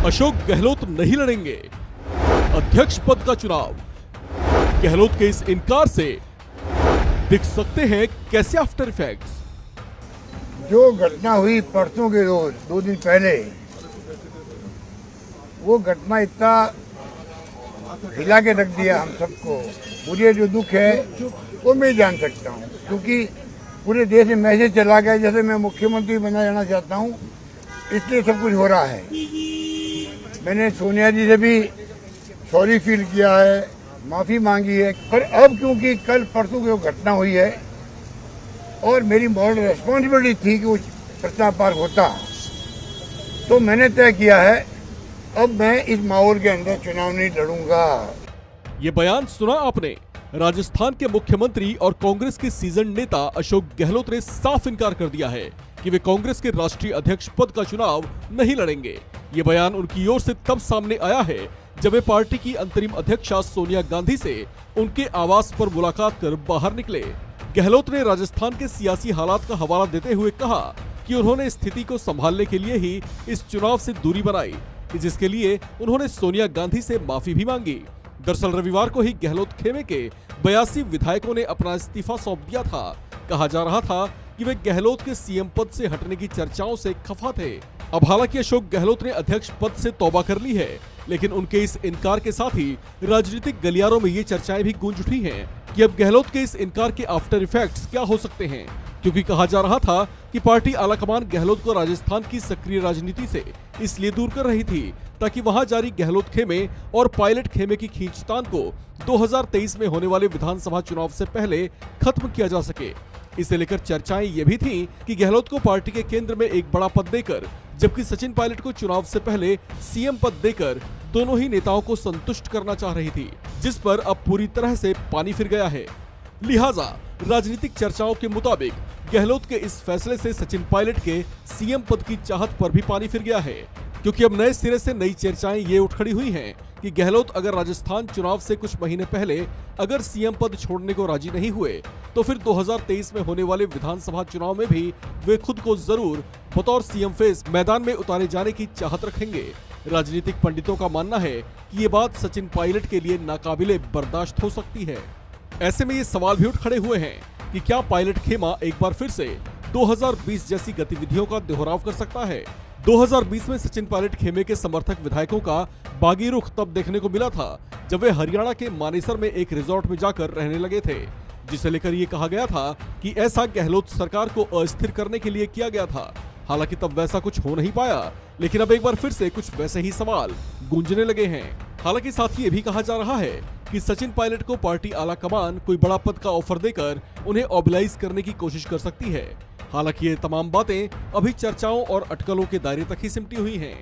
अशोक गहलोत नहीं लड़ेंगे अध्यक्ष पद का चुनाव। गहलोत के इस इनकार से दिख सकते हैं कैसे आफ्टर इफेक्ट्स। जो घटना हुई परसों के रोज 2 दिन पहले, वो घटना इतना हिला के रख दिया हम सबको। मुझे जो दुख है वो मैं जान सकता हूँ, क्योंकि पूरे देश में मैसेज चला गया जैसे मैं मुख्यमंत्री बना जाना चाहता हूँ, इसलिए सब कुछ हो रहा है। मैंने सोनिया जी से भी सॉरी फील किया है, माफ़ी मांगी है, पर अब क्योंकि कल परसों की वो घटना हुई है और मेरी मॉरल रेस्पॉन्सिबिलिटी थी कि वो प्रताप पार्क होता, तो मैंने तय किया है अब मैं इस माहौल के अंदर चुनाव नहीं लड़ूंगा। ये बयान सुना आपने। राजस्थान के मुख्यमंत्री और कांग्रेस के सीजन नेता अशोक गहलोत ने साफ इनकार कर दिया है कि वे कांग्रेस के राष्ट्रीय अध्यक्ष पद का चुनाव नहीं लड़ेंगे। ये बयान उनकी ओर से तब सामने आया है जब वे पार्टी की अंतरिम अध्यक्षा सोनिया गांधी से उनके आवास पर मुलाकात कर बाहर निकले। गहलोत ने राजस्थान के सियासी हालात का हवाला देते हुए कहा कि उन्होंने स्थिति को संभालने के लिए ही इस चुनाव से दूरी बनाई, जिसके लिए उन्होंने सोनिया गांधी से माफी भी मांगी। दरअसल रविवार को ही गहलोत खेमे के 82 विधायकों ने अपना इस्तीफा सौंप दिया था। कहा जा रहा था कि वे गहलोत के सीएम पद से हटने की चर्चाओं से खफा थे। अब हालांकि अशोक गहलोत ने अध्यक्ष पद से तौबा कर ली है, लेकिन उनके इस इनकार के साथ ही राजनीतिक गलियारों में ये चर्चाएं भी गूंज उठी हैं कि अब गहलोत के इस इनकार के आफ्टर इफेक्ट्स क्या हो सकते हैं, क्योंकि कहा जा रहा था कि पार्टी आलाकमान गहलोत को राजस्थान की सक्रिय राजनीति से इसलिए दूर कर रही थी ताकि वहां जारी गहलोत खेमे और पायलट खेमे की खींचतान को 2023 में होने वाले विधानसभा चुनाव से पहले खत्म किया जा सके। इसे लेकर चर्चाएं ये भी थीं कि गहलोत को पार्टी के केंद्र में एक बड़ा पद देकर, जबकि सचिन पायलट को चुनाव से पहले सीएम पद देकर दोनों ही नेताओं को संतुष्ट करना चाह रही थी, जिस पर अब पूरी तरह से पानी फिर गया है। लिहाजा राजनीतिक चर्चाओं के मुताबिक गहलोत के इस फैसले से सचिन पायलट के सीएम पद की चाहत पर भी पानी फिर गया है, क्योंकि अब नए सिरे से नई चर्चाएं ये उठ खड़ी हुई हैं कि गहलोत अगर राजस्थान चुनाव से कुछ महीने पहले अगर सीएम पद छोड़ने को राजी नहीं हुए, तो फिर 2023 में होने वाले विधानसभा चुनाव में भी वे खुद को जरूर बतौर सीएम फेस मैदान में उतारे जाने की चाहत रखेंगे। राजनीतिक पंडितों का मानना है कि ये बात सचिन पायलट के लिए नाकाबिले बर्दाश्त हो सकती है। ऐसे में ये सवाल भी उठ खड़े हुए हैं कि क्या पायलट खेमा एक बार फिर से 2020 जैसी गतिविधियों का दोहराव कर सकता है। 2020 में सचिन पायलट खेमे के समर्थक विधायकों का बागी रुख तब देखने को मिला था जब वे हरियाणा के मानेसर में एक रिजॉर्ट में जाकर रहने लगे थे, जिसे लेकर ये कहा गया था कि ऐसा गहलोत सरकार को अस्थिर करने के लिए किया गया था। हालांकि तब वैसा कुछ हो नहीं पाया, लेकिन अब एक बार फिर से कुछ वैसे ही सवाल गूंजने लगे हैं। हालांकि साथ ही ये भी कहा जा रहा है कि सचिन पायलट को पार्टी आला कमान कोई बड़ा पद का ऑफर देकर उन्हें ऑबलाइज करने की कोशिश कर सकती है। हालांकि ये तमाम बातें अभी चर्चाओं और अटकलों के दायरे तक ही सिमटी हुई हैं।